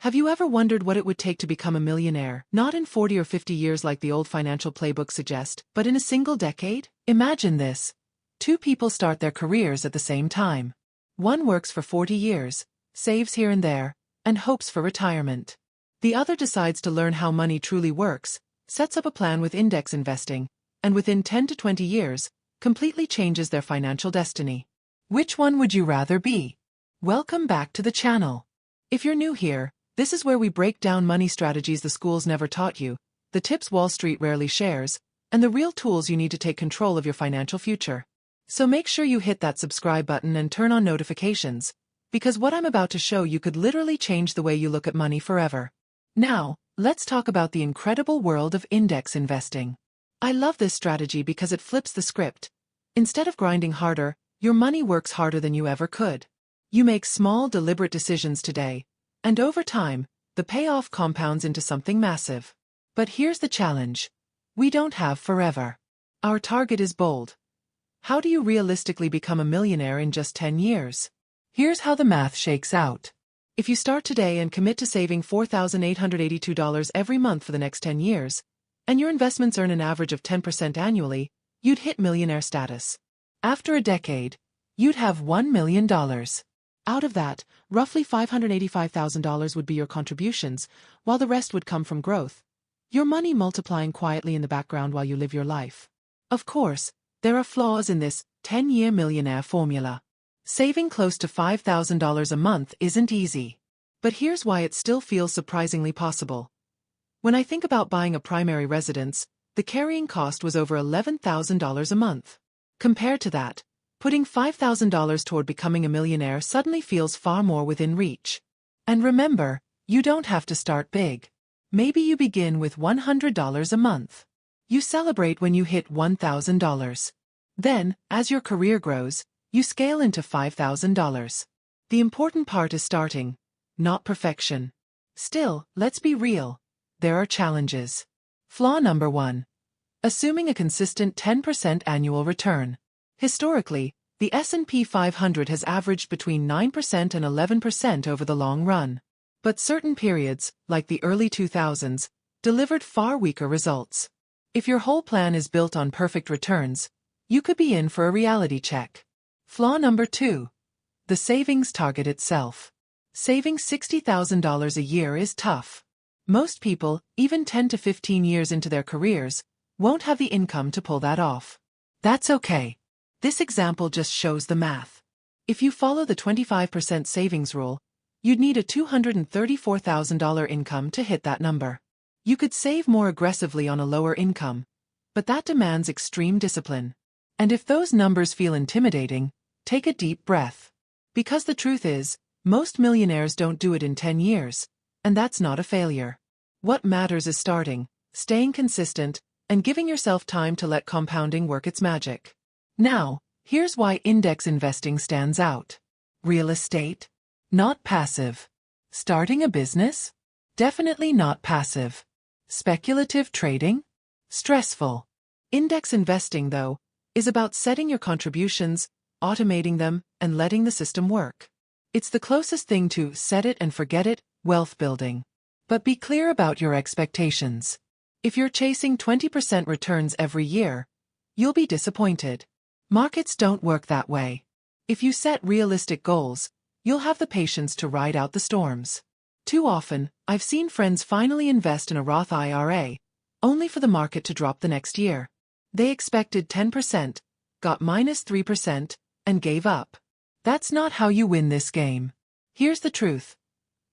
Have you ever wondered what it would take to become a millionaire? Not in 40 or 50 years like the old financial playbook suggests, but in a single decade? Imagine this. Two people start their careers at the same time. One works for 40 years, saves here and there, and hopes for retirement. The other decides to learn how money truly works, sets up a plan with index investing, and within 10 to 20 years, completely changes their financial destiny. Which one would you rather be? Welcome back to the channel. If you're new here, this is where we break down money strategies the schools never taught you, the tips Wall Street rarely shares, and the real tools you need to take control of your financial future. So make sure you hit that subscribe button and turn on notifications, because what I'm about to show you could literally change the way you look at money forever. Now, let's talk about the incredible world of index investing. I love this strategy because it flips the script. Instead of grinding harder, your money works harder than you ever could. You make small, deliberate decisions today, and over time, the payoff compounds into something massive. But here's the challenge. We don't have forever. Our target is bold. How do you realistically become a millionaire in just 10 years? Here's how the math shakes out. If you start today and commit to saving $4,882 every month for the next 10 years, and your investments earn an average of 10% annually, you'd hit millionaire status. After a decade, you'd have $1 million. Out of that, roughly $585,000 would be your contributions, while the rest would come from growth. Your money multiplying quietly in the background while you live your life. Of course, there are flaws in this 10-year millionaire formula. Saving close to $5,000 a month isn't easy. But here's why it still feels surprisingly possible. When I think about buying a primary residence, the carrying cost was over $11,000 a month. Compared to that, putting $5,000 toward becoming a millionaire suddenly feels far more within reach. And remember, you don't have to start big. Maybe you begin with $100 a month. You celebrate when you hit $1,000. Then, as your career grows, you scale into $5,000. The important part is starting, not perfection. Still, let's be real. There are challenges. Flaw number 1. Assuming a consistent 10% annual return. Historically, the S&P 500 has averaged between 9% and 11% over the long run. But certain periods, like the early 2000s, delivered far weaker results. If your whole plan is built on perfect returns, you could be in for a reality check. Flaw number 2. The savings target itself. Saving $60,000 a year is tough. Most people, even 10 to 15 years into their careers, won't have the income to pull that off. That's okay. This example just shows the math. If you follow the 25% savings rule, you'd need a $234,000 income to hit that number. You could save more aggressively on a lower income, but that demands extreme discipline. And if those numbers feel intimidating, take a deep breath. Because the truth is, most millionaires don't do it in 10 years, and that's not a failure. What matters is starting, staying consistent, and giving yourself time to let compounding work its magic. Now, here's why index investing stands out. Real estate? Not passive. Starting a business? Definitely not passive. Speculative trading? Stressful. Index investing, though, is about setting your contributions, automating them, and letting the system work. It's the closest thing to set it and forget it, wealth building. But be clear about your expectations. If you're chasing 20% returns every year, you'll be disappointed. Markets don't work that way. If you set realistic goals, you'll have the patience to ride out the storms. Too often, I've seen friends finally invest in a Roth IRA, only for the market to drop the next year. They expected 10%, got -3%, and gave up. That's not how you win this game. Here's the truth.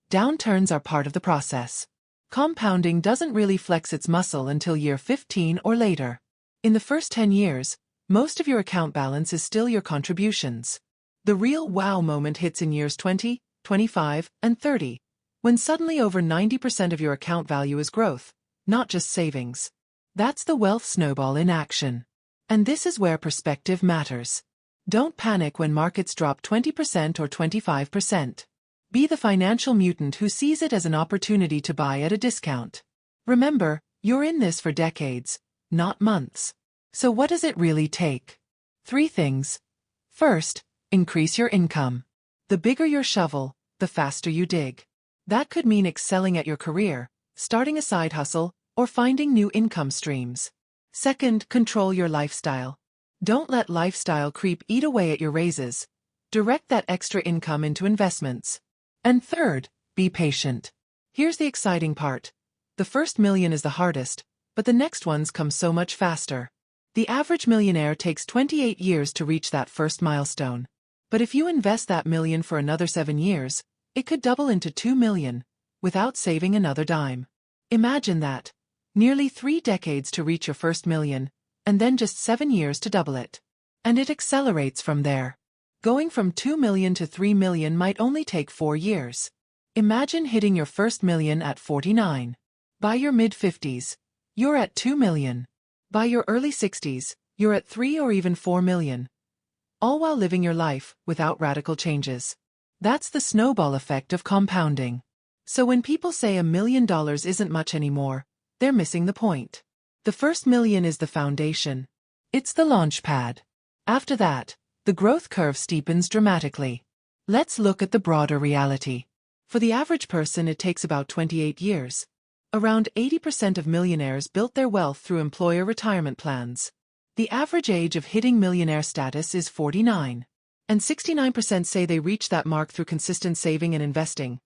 Downturns are part of the process. Compounding doesn't really flex its muscle until year 15 or later. In the first 10 years, most of your account balance is still your contributions. The real wow moment hits in years 20, 25, and 30, when suddenly over 90% of your account value is growth, not just savings. That's the wealth snowball in action. And this is where perspective matters. Don't panic when markets drop 20% or 25%. Be the financial mutant who sees it as an opportunity to buy at a discount. Remember, you're in this for decades, not months. So what does it really take? 3 things. First, increase your income. The bigger your shovel, the faster you dig. That could mean excelling at your career, starting a side hustle, or finding new income streams. Second, control your lifestyle. Don't let lifestyle creep eat away at your raises. Direct that extra income into investments. And third, be patient. Here's the exciting part. The first million is the hardest, but the next ones come so much faster. The average millionaire takes 28 years to reach that first milestone. But if you invest that million for another 7 years, it could double into 2 million, without saving another dime. Imagine that. Nearly 3 decades to reach your first million, and then just 7 years to double it. And it accelerates from there. Going from 2 million to 3 million might only take 4 years. Imagine hitting your first million at 49. By your mid-50s, you're at 2 million. By your early 60s, you're at 3 or even 4 million. All while living your life without radical changes. That's the snowball effect of compounding. So when people say $1 million isn't much anymore, they're missing the point. The first million is the foundation. It's the launch pad. After that, the growth curve steepens dramatically. Let's look at the broader reality. For the average person, it takes about 28 years. Around 80% of millionaires built their wealth through employer retirement plans. The average age of hitting millionaire status is 49. And 69% say they reach that mark through consistent saving and investing.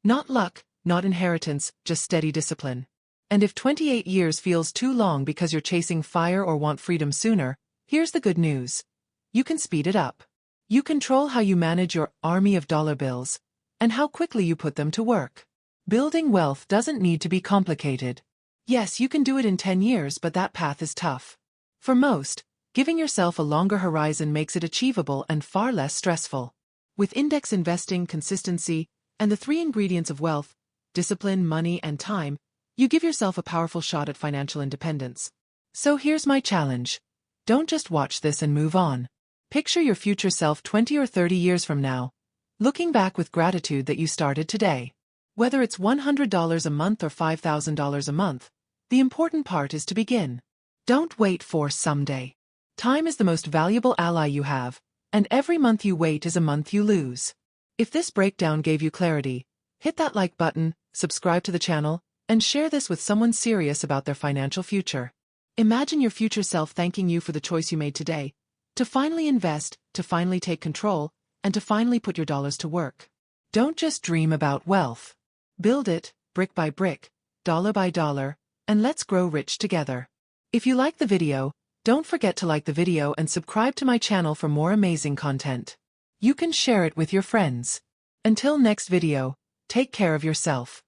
Not luck, not inheritance, just steady discipline. And if 28 years feels too long because you're chasing fire or want freedom sooner, here's the good news. You can speed it up. You control how you manage your army of dollar bills, and how quickly you put them to work. Building wealth doesn't need to be complicated. Yes, you can do it in 10 years, but that path is tough. For most, giving yourself a longer horizon makes it achievable and far less stressful. With index investing, consistency, and the 3 ingredients of wealth, discipline, money, and time, you give yourself a powerful shot at financial independence. So here's my challenge. Don't just watch this and move on. Picture your future self 20 or 30 years from now, looking back with gratitude that you started today. Whether it's $100 a month or $5,000 a month, the important part is to begin. Don't wait for someday. Time is the most valuable ally you have, and every month you wait is a month you lose. If this breakdown gave you clarity, hit that like button, subscribe to the channel, and share this with someone serious about their financial future. Imagine your future self thanking you for the choice you made today, to finally invest, to finally take control, and to finally put your dollars to work. Don't just dream about wealth. Build it, brick by brick, dollar by dollar, and let's grow rich together. If you like the video, don't forget to like the video and subscribe to my channel for more amazing content. You can share it with your friends. Until next video, take care of yourself.